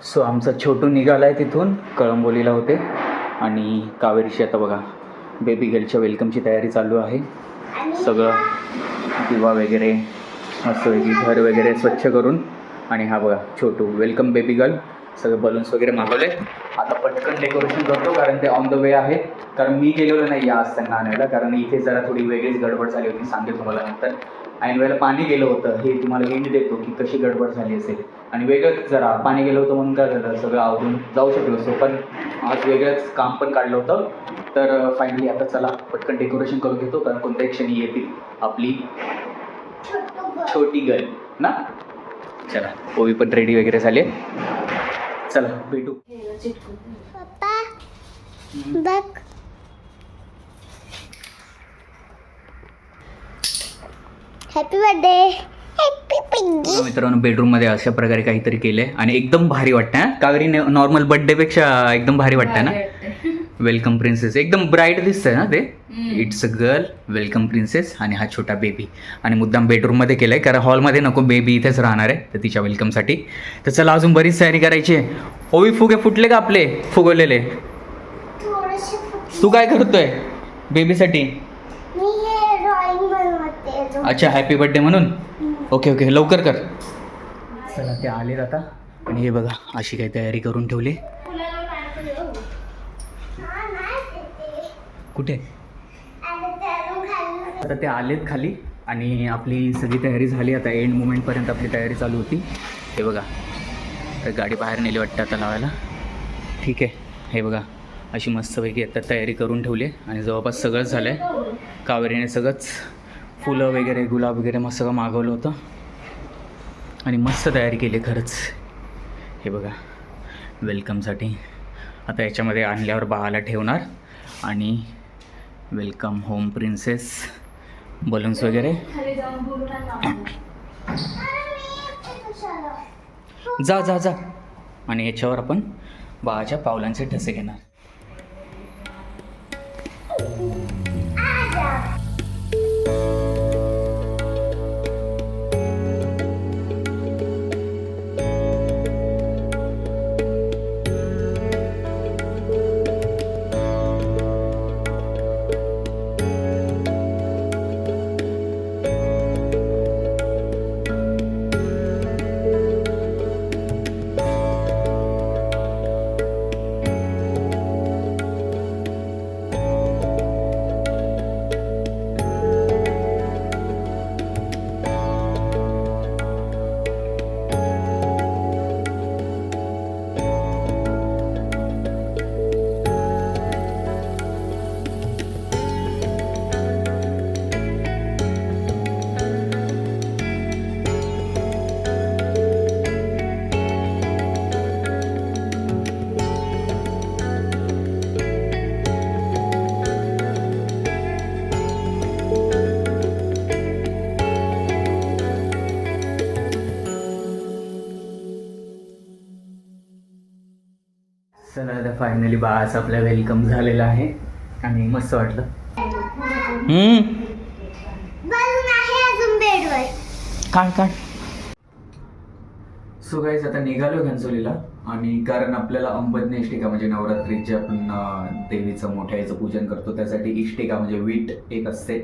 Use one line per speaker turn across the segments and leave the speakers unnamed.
So आमचा छोटू निघाला आहे तिथून, कळंबोलीला होते. आणि कावेरीची आता बघा बेबी गर्लच्या वेलकमची तयारी चालू आहे. सगळं दिवा वगैरे मस्तपैकी घर वगैरे स्वच्छ करून. आणि हा बघा छोटू वेलकम बेबी गर्ल. सगळे बलून्स वगैरे मागवले. आता पटकन डेकोरेशन करतो कारण ते ऑन द वे आहे. कारण मी गेलेलो नाही आज त्यांना आणायला, कारण इथे जरा थोडी वेगळीच गडबड झाली होती. सांगेल तुम्हाला नंतर. ऐन वेळेला पाणी गेलं होतं, हे तुम्हाला हिंट देतो की कशी गडबड झाली असेल. आणि वेगळंच जरा पाणी गेलं होतं म्हणून काय झालं, सगळं आवरून जाऊ शकलो असतो, पण आज वेगळंच काम पण काढलं होतं. तर फायनली आता चला पटकन डेकोरेशन करून घेतो, कारण कोणत्याही क्षणी येतील आपली छोटी गर्ल ना. चला ओवी पण रेडी वगैरे झाले. चला भेटू.
पप्पा बघ, हॅपी बर्थडे. Happy piggy.
मित्रांनो बेडरूममध्ये अशा प्रकारे काहीतरी केलं आहे आणि एकदम भारी वाटतं हां. कावेरी नॉर्मल बर्थडेपेक्षा एकदम भारी वाटतं ना. वेलकम प्रिन्सेस एकदम ब्राईट दिसतंय ना ते. It's a girl welcome princess. आणि हा छोटा बेबी. आणि मुद्दाम बेडरूममध्ये केलं आहे कारण हॉलमध्ये नको, बेबी इथेच राहणार आहे तर तिच्या वेलकमसाठी. तर चला अजून बरीच तयारी करायची आहे. ओवी फुगे फुटले का आपले फुगवलेले? तू काय करतोय बेबीसाठी?
मी हे ड्रॉइंग बनवते.
अच्छा हॅपी बर्थडे म्हणून. ओके ओके लवकर कर. चला ते आलेत आता. आणि हे बघा अशी काही तयारी करून ठेवली. कुठे? आता ते आलेत खाली आणि आपली सगळी तयारी झाली. आता एंड मोमेंटपर्यंत आपली तयारी चालू होती. हे बघा तर गाडी बाहेर नेली वाटतं आता लावायला. ठीक आहे. हे बघा अशी मस्तपैकी आता तयारी करून ठेवली आहे आणि जवळपास सगळंच झालं आहे. कावेरीने सगळंच फुलं वगैरे गुलाब वगैरे मस्त सगळं मागवलं होतं आणि मस्त तयारी केली खरंच. हे बघा वेलकमसाठी आता याच्यामध्ये आणल्यावर बाळाला ठेवणार आणि वेलकम होम प्रिन्सेस बलून्स वगैरे. जा जा जा. आणि याच्यावर आपण बाळाच्या पावलांचे ठसे घेणार. चला आता फायनली बाळाचं आपल्या वेलकम झालेलं आहे आणि मस्त वाटलं.
बलून आहे अजून बेडवर.
काय काय. सो गाईज आता निघालो घनसोलीला. आणि कारण आपल्याला अंबज्ञ इष्टिका म्हणजे नवरात्रीत जे आपण देवीचं मोठ्या याचं पूजन करतो त्यासाठी इष्टिका म्हणजे वीट एक असते,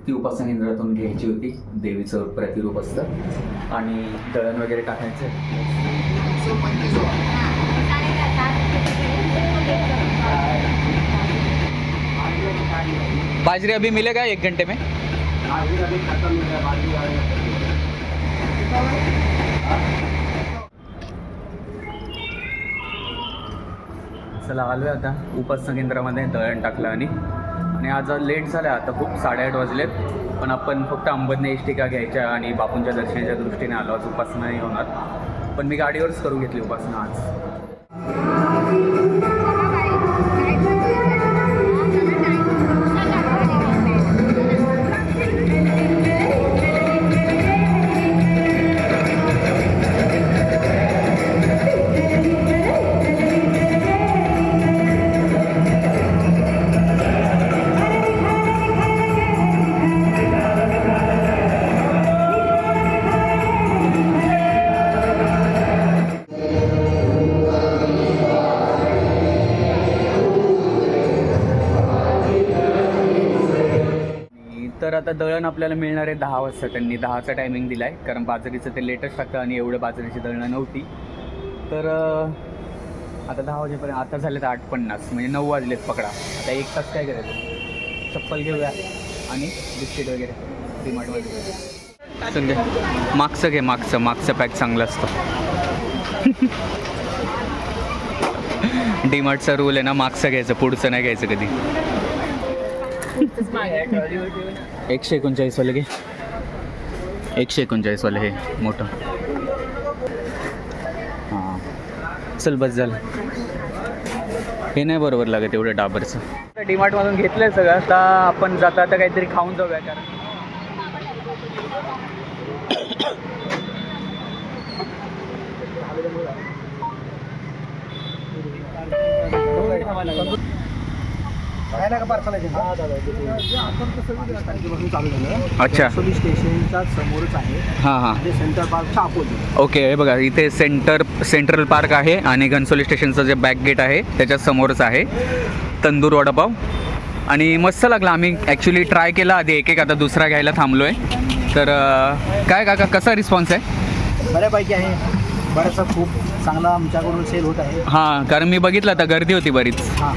ती उपासना केंद्रातून घ्यायची होती. देवीचं प्रतिरूप असतं आणि दळण वगैरे टाकायचं. बाजरी अभी मिलेगा 1 घंटे में. चला आलोय आता उपासना केंद्रामध्ये. दळण टाकलं आणि आज लेट झालं. आता खूप 8:30 वाजलेत. पण आपण फक्त अंबज्ञ इष्टिका घ्यायच्या आणि बापूंच्या दर्शनाच्या दृष्टीने आलो. आज उपासना नाही होणार, पण मी गाडीवरच करून घेतली उपासना आज. आता दळण आपल्याला मिळणार आहे 10 वाजता. त्यांनी 10चा टायमिंग दिला आहे, कारण बाजरीचं ते लेटेस्ट टाकतं आणि एवढं बाजरीची दळणं नव्हती. तर आता 10 वाजेपर्यंत, आता झाले तर 8:50, म्हणजे 9 वाजलेत पकडा. आता 1 तास काय करायचं, चप्पल घेऊया आणि बिस्किट वगैरे डीमार्टमध्ये. संध्या मागचं घे, मागचं पॅक चांगलं असतं. डीमार्टचा रूल आहे ना, मागचं घ्यायचं, पुढचं नाही घ्यायचं कधी. 139 वाले घे, 139 वाले हे मोठं. हां चल बस झालं. हे नाही बरोबर लागत एवढं डाबरचं. डीमार्टमधून घेतलं आहे सगळं. आता आपण जाता आता काहीतरी खाऊन जाऊया, कारण अच्छा
स्टेशनच्या समोरच आहे.
हां हां
सेंटर पार्कच्या अपोजिट.
ओके. हे बघा इथे सेंट्रल पार्क आहे आणि घनसोली स्टेशनचं जे बॅक गेट आहे त्याच्या समोरच आहे तंदूर वडापाव. आणि मस्त लागला. आम्ही ॲक्च्युली ट्राय केला आधी एक, आता दुसरा घ्यायला थांबलो आहे. तर काय काका कसा रिस्पॉन्स आहे?
बऱ्यापैकी आहे, बराचसा खूप चांगला आमच्याकडून सेल होत आहे.
हां कारण मी बघितलं आता गर्दी होती बरीच.
हां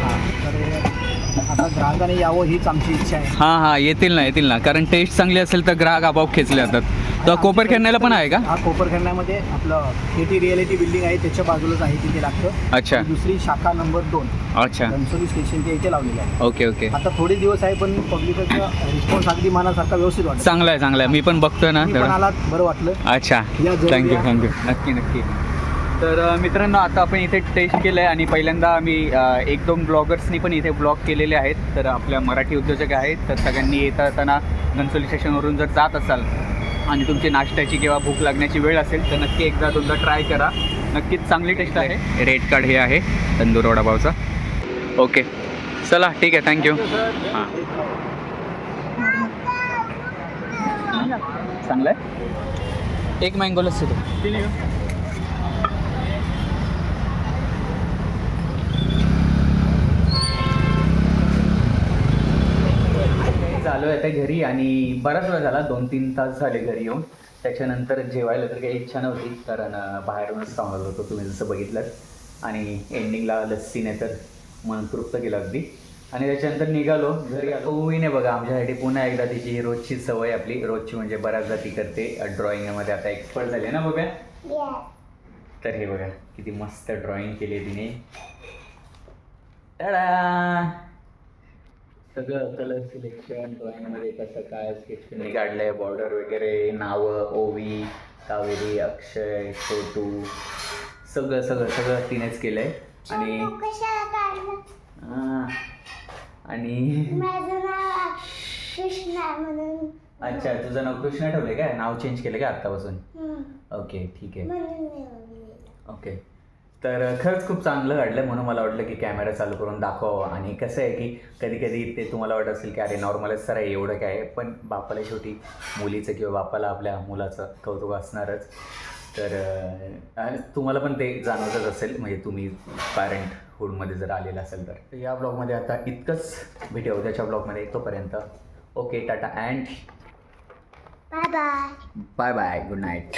तर आता ग्राहकाने यावं हीच आमची इच्छा आहे.
हां येतील ना, कारण टेस्ट चांगली असेल तर ग्राहक आपोआप खेचले जातात. तर कोपरखेरण्याला पण आहे का?
हा कोपरखेरण्यामध्ये आपलं केटी रिॲलिटी बिल्डिंग आहे, त्याच्या बाजूलाच आहे, तिथे लागतं.
अच्छा.
आणि दुसरी शाखा नंबर 2
अच्छा.
घनसोली स्टेशनच्या इथे लावलेलं आहे.
ओके.
आता थोडे दिवस आहे, पण पब्लिकचा रिस्पॉन्स अगदी मनासारखा व्यवस्थित वाटतो.
चांगला आहे. मी पण बघतोय ना.
तुम्ही पण आलात, बरं वाटलं.
अच्छा
या जरूर
थँक्यू.
या.
नक्की. तर मित्रांनो आता आपण इथे टेस्ट केलं आहे आणि पहिल्यांदा आम्ही 1-2 ब्लॉगर्सनी पण इथे ब्लॉग केलेले आहेत. तर आपल्या मराठी उद्योजक आहेत, तर सगळ्यांनी येताना घनसोली स्टेशनवरून जर जात असाल आणि तुमची नाश्त्याची किंवा भूक लागण्याची वेळ असेल तर नक्की एकदा दोनदा ट्राय करा. नक्कीच चांगली टेस्ट आहे. रेट कार्ड हे आहे तंदूर वडापावचा. ओके चला ठीक आहे, थँक्यू. हां चांगलं आहे. एक मँगो लस्सी तो. झालो आहे आता घरी आणि बराच वेळ झाला, 2-3 तास झाले घरी येऊन. त्याच्यानंतर जेवायला तर काही इच्छा नव्हती, कारण बाहेरूनच खाऊन आलो होतो तुम्ही जसं बघितलं. आणि एंडिंगला लस्सीने तर मन तृप्त केलं अगदी. आणि त्याच्यानंतर निघालो घरी. ओवीने बघा आमच्यासाठी पुन्हा एकदा तिची रोजची सवय, आपली रोजची म्हणजे बऱ्याचदा ती करते. ड्रॉइंगमध्ये आता एक्सपर्ट झाली ना बघा. तर हे बघा किती मस्त ड्रॉइंग केली तिने. टाडा. सगळं कलर सिलेक्शन ड्रॉइंगमध्ये कसं काय स्केच काढलंय, बॉर्डर वगैरे, नावं, ओवी, कावेरी, अक्षय, छोटू, सगळं तिनेच केलंय. आणि आणि
माझं नाव कृष्णा म्हणून.
अच्छा तुझं नाव कृष्णा ठेवलंय काय? नाव चेंज केलं का आत्तापासून? ओके ठीक आहे. ओके. तर खरंच खूप चांगलं काढलं, म्हणून मला वाटलं की कॅमेरा चालू करून दाखवावं. आणि कसं आहे की कधी ते तुम्हाला वाटत असेल की अरे नॉर्मलच सर आहे, एवढं काय आहे, पण बापाला शेवटी मुलीचं किंवा बापाला आपल्या मुलाचं कौतुक असणारच. तर तुम्हाला पण ते जाणवतच असेल, म्हणजे तुम्ही पॅरेंटहूडमध्ये जर आलेलं असेल तर. या ब्लॉगमध्ये आता इतकंच. भेटूया उद्याच्या ब्लॉगमध्ये. तोपर्यंत okay tata and
bye bye.
Bye bye, good night.